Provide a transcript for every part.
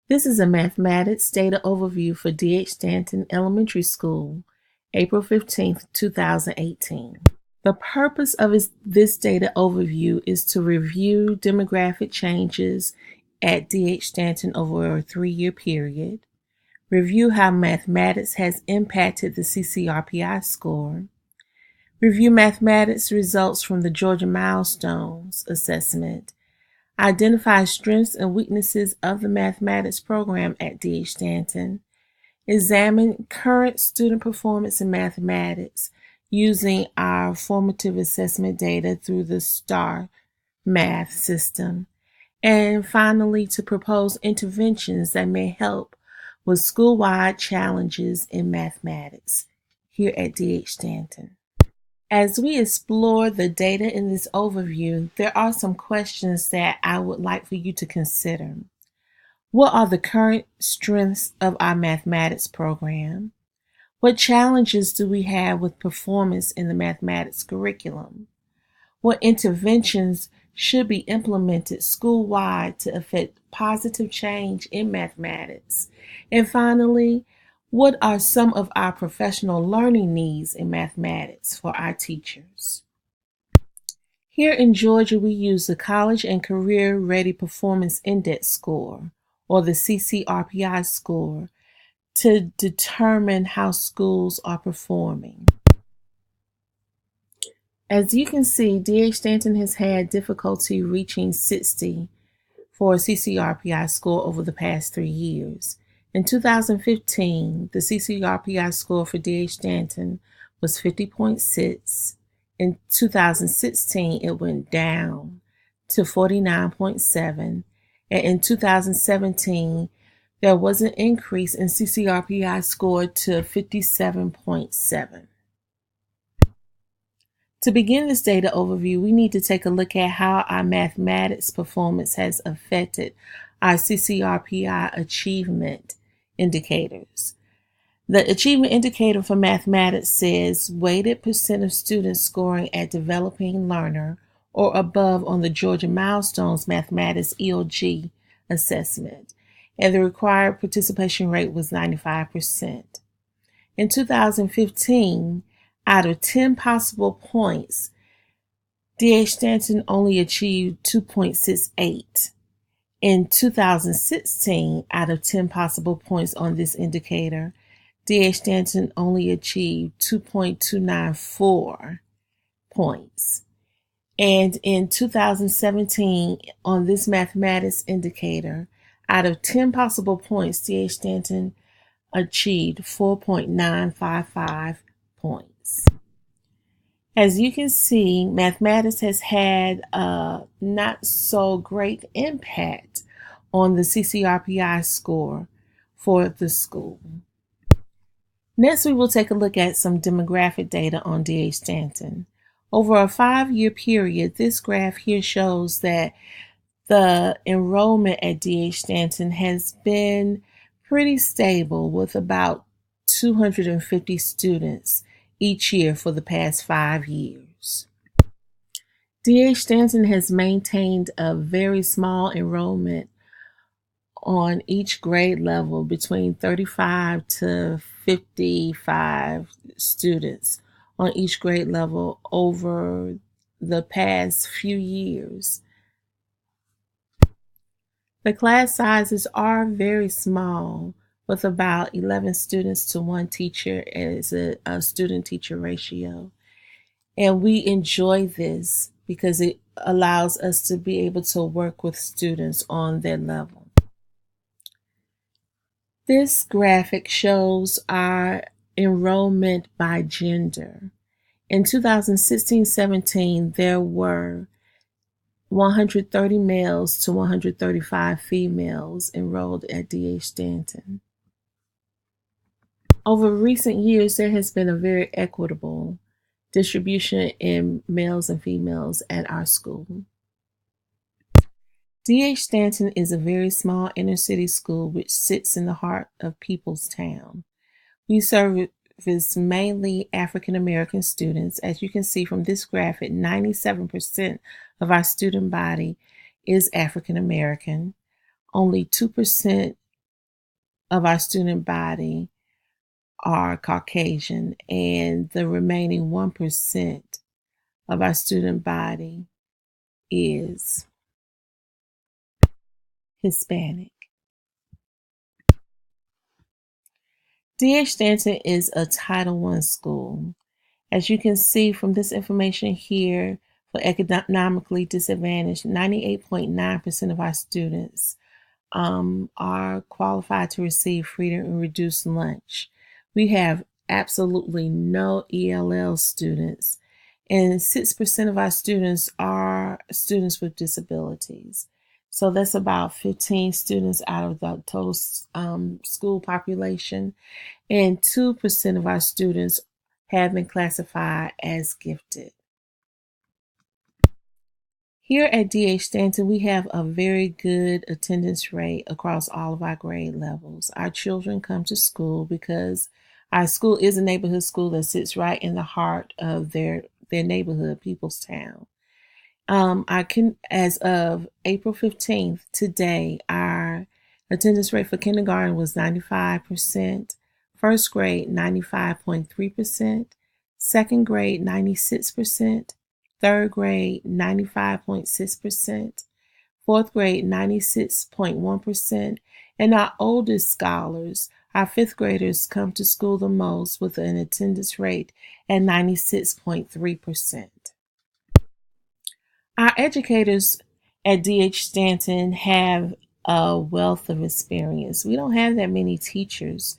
This is a mathematics data overview for D.H. Stanton Elementary School, April 15th, 2018. The purpose of this data overview is to review demographic changes at D.H. Stanton over a 3-year period, review how mathematics has impacted the CCRPI score, review mathematics results from the Georgia Milestones assessment, identify strengths and weaknesses of the mathematics program at D.H. Stanton, examine current student performance in mathematics using our formative assessment data through the STAR math system, and finally to propose interventions that may help with school-wide challenges in mathematics here at D.H. Stanton. As we explore the data in this overview, there are some questions that I would like for you to consider. What are the current strengths of our mathematics program? What challenges do we have with performance in the mathematics curriculum? What interventions should be implemented school-wide to affect positive change in mathematics? And finally, what are some of our professional learning needs in mathematics for our teachers? Here in Georgia, we use the College and Career Ready Performance Index score, or the CCRPI score, to determine how schools are performing. As you can see, D.H. Stanton has had difficulty reaching 60 for a CCRPI score over the past 3 years. In 2015, the CCRPI score for D.H. Stanton was 50.6. In 2016, it went down to 49.7. And in 2017, there was an increase in CCRPI score to 57.7. To begin this data overview, we need to take a look at how our mathematics performance has affected our CCRPI achievement indicators. The achievement indicator for mathematics says weighted percent of students scoring at developing learner or above on the Georgia Milestones Mathematics EOG assessment, and the required participation rate was 95%. In 2015, out of 10 possible points, D.H. Stanton only achieved 2.68. In 2016, out of 10 possible points on this indicator, D.H. Stanton only achieved 2.294 points. And in 2017, on this mathematics indicator, out of 10 possible points, D.H. Stanton achieved 4.955 points. As you can see, mathematics has had a not so great impact on the CCRPI score for the school. Next, we will take a look at some demographic data on D.H. Stanton. Over a 5-year period, this graph here shows that the enrollment at D.H. Stanton has been pretty stable with about 250 students each year for the past 5 years. D.H. Stanton has maintained a very small enrollment on each grade level between 35 to 55 students on each grade level over the past few years. The class sizes are very small, with about 11 students to 1 teacher as a student-teacher ratio. And we enjoy this because it allows us to be able to work with students on their level. This graphic shows our enrollment by gender. In 2016-17, there were 130 males to 135 females enrolled at D.H. Stanton. Over recent years, there has been a very equitable distribution in males and females at our school. D.H. Stanton is a very small inner city school which sits in the heart of Peoplestown. We service mainly African American students. As you can see from this graphic, 97% of our student body is African American. Only 2% of our student body are Caucasian, and the remaining 1% of our student body is Hispanic. D.H. Stanton is a Title I school. As you can see from this information here, for economically disadvantaged, 98.9% of our students are qualified to receive free and reduced lunch. We have absolutely no ELL students, and 6% of our students are students with disabilities. So that's about 15 students out of the total school population, and 2% of our students have been classified as gifted. Here at D.H. Stanton, we have a very good attendance rate across all of our grade levels. Our children come to school because our school is a neighborhood school that sits right in the heart of their neighborhood, Peoplestown. As of April 15th, today, our attendance rate for kindergarten was 95%, first grade 95.3%, second grade 96%, third grade 95.6%, fourth grade 96.1%, and our oldest scholars, our fifth graders, come to school the most with an attendance rate at 96.3%. Our educators at D.H. Stanton have a wealth of experience. We don't have that many teachers,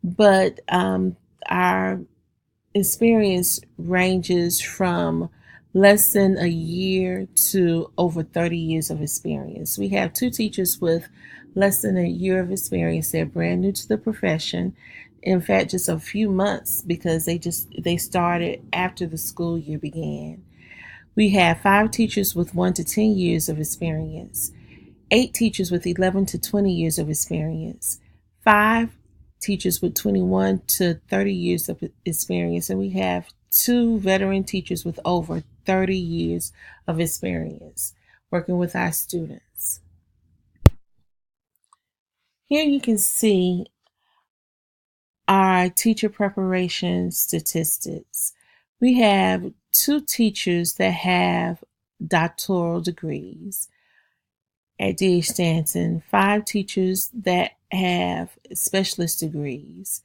but our experience ranges from less than a year to over 30 years of experience. We have 2 teachers with less than a year of experience. They're brand new to the profession. In fact, just a few months because they started after the school year began. We have 5 teachers with 1 to 10 years of experience, 8 teachers with 11 to 20 years of experience, 5 teachers with 21 to 30 years of experience, and we have 2 veteran teachers with over 30 years of experience working with our students. Here you can see our teacher preparation statistics. We have 2 teachers that have doctoral degrees at D.H. Stanton, 5 teachers that have specialist degrees,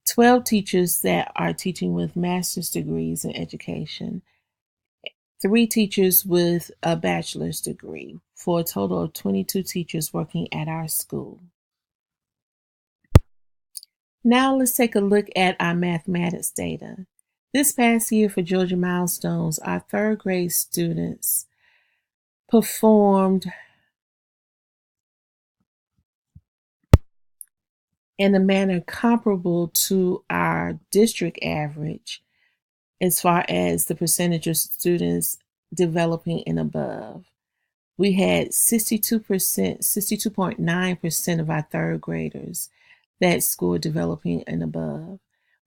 12 teachers that are teaching with master's degrees in education, 3 teachers with a bachelor's degree, for a total of 22 teachers working at our school. Now let's take a look at our mathematics data. This past year for Georgia Milestones, our 3rd grade students performed in a manner comparable to our district average as far as the percentage of students developing and above. We had 62.9% of our 3rd graders that scored developing and above,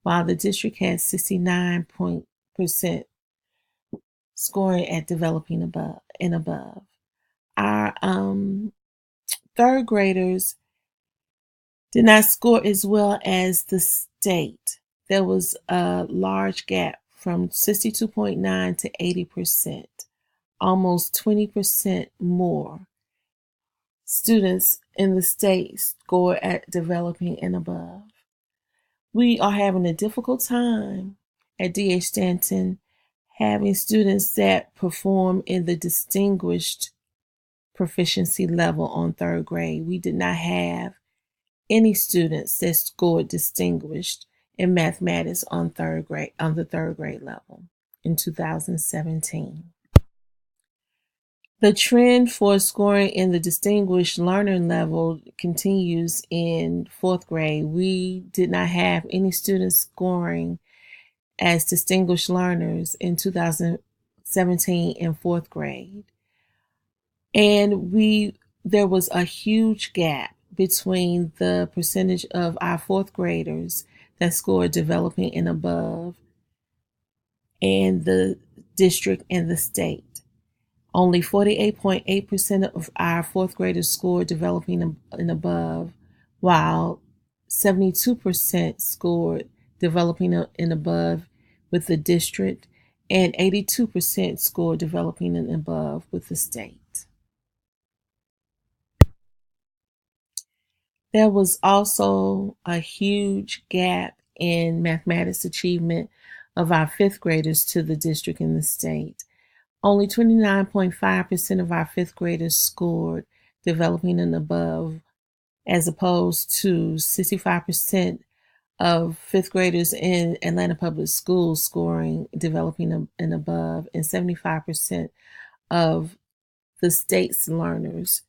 while the district had 69% scoring at developing above and above. Our 3rd graders did not score as well as the state. There was a large gap from 62.9 to 80%, almost 20% more students in the state score at developing and above. We are having a difficult time at D.H. Stanton having students that perform in the distinguished proficiency level on 3rd grade. We did not have any students that scored distinguished in mathematics on the 3rd grade level in 2017. The trend for scoring in the distinguished learner level continues in 4th grade. We did not have any students scoring as distinguished learners in 2017 in 4th grade. And there was a huge gap between the percentage of our 4th graders that scored developing and above and the district and the state. Only 48.8% of our 4th graders scored developing and above, while 72% scored developing and above with the district, and 82% scored developing and above with the state. There was also a huge gap in mathematics achievement of our fifth graders to the district and the state. Only 29.5% of our fifth graders scored developing and above, as opposed to 65% of fifth graders in Atlanta Public Schools scoring developing and above, and 75% of the state's learners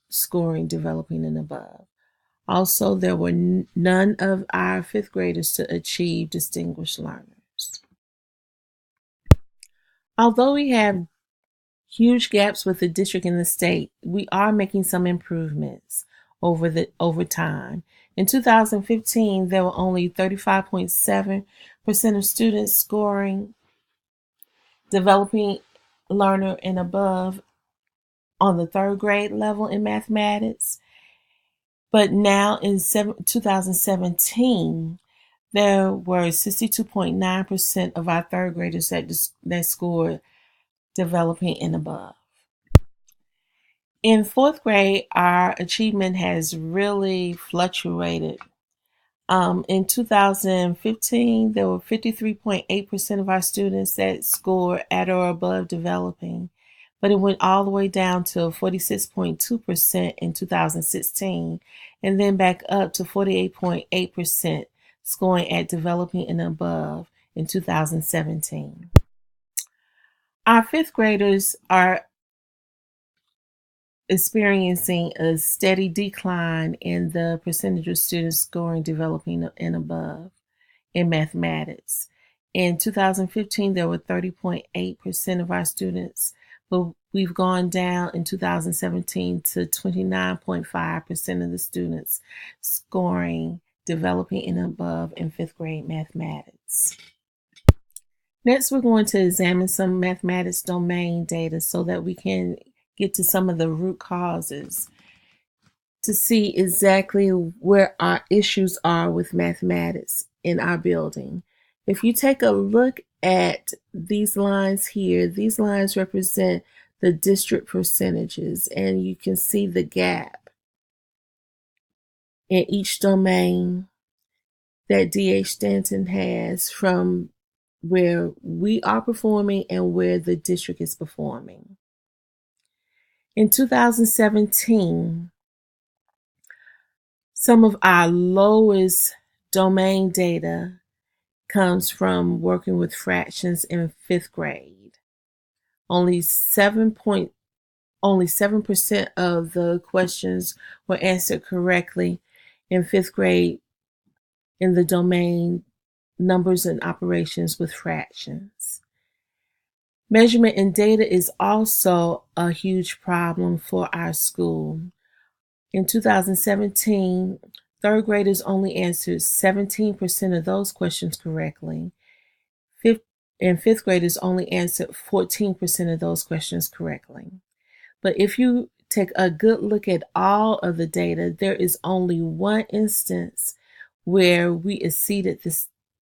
scoring developing and above. Also, there were none of our fifth graders to achieve distinguished learners. Although we have huge gaps with the district and the state, we are making some improvements over time. In 2015, there were only 35.7% of students scoring developing learner and above on the third grade level in mathematics. But now in 2017, there were 62.9% of our third graders that scored developing and above. In fourth grade, our achievement has really fluctuated. In 2015, there were 53.8% of our students that scored at or above developing, but it went all the way down to 46.2% in 2016, and then back up to 48.8% scoring at developing and above in 2017. Our fifth graders are experiencing a steady decline in the percentage of students scoring developing and above in mathematics. In 2015, there were 30.8% of our students, but we've gone down in 2017 to 29.5% of the students scoring developing and above in fifth grade mathematics. Next, we're going to examine some mathematics domain data so that we can get to some of the root causes to see exactly where our issues are with mathematics in our building. If you take a look at these lines here, these lines represent the district percentages, and you can see the gap in each domain that D.H. Stanton has from where we are performing and where the district is performing. In 2017, some of our lowest domain data comes from working with fractions in fifth grade. Only 7% of the questions were answered correctly in fifth grade in the domain numbers and operations with fractions. Measurement and data is also a huge problem for our school. In 2017, third graders only answered 17% of those questions correctly. Fifth graders only answered 14% of those questions correctly. But if you take a good look at all of the data, there is only one instance where we exceeded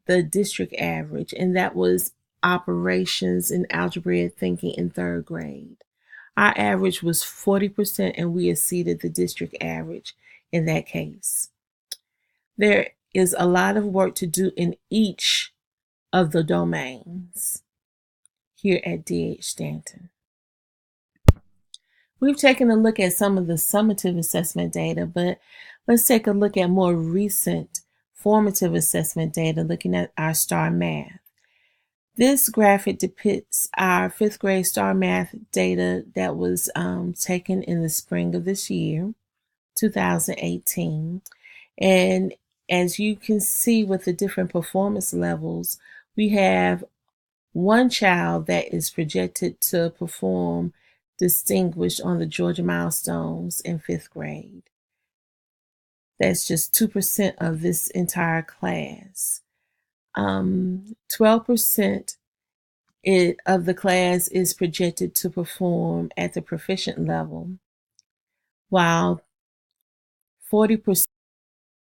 the district average, and that was operations and algebraic thinking in third grade. Our average was 40%, and we exceeded the district average in that case. There is a lot of work to do in each of the domains here at D.H. Stanton. We've taken a look at some of the summative assessment data, but let's take a look at more recent formative assessment data, looking at our STAR Math. This graphic depicts our fifth grade STAR Math data that was taken in the spring of this year, 2018. And as you can see with the different performance levels, we have one child that is projected to perform distinguished on the Georgia Milestones in fifth grade. That's just 2% of this entire class. 12% of the class is projected to perform at the proficient level, while 40%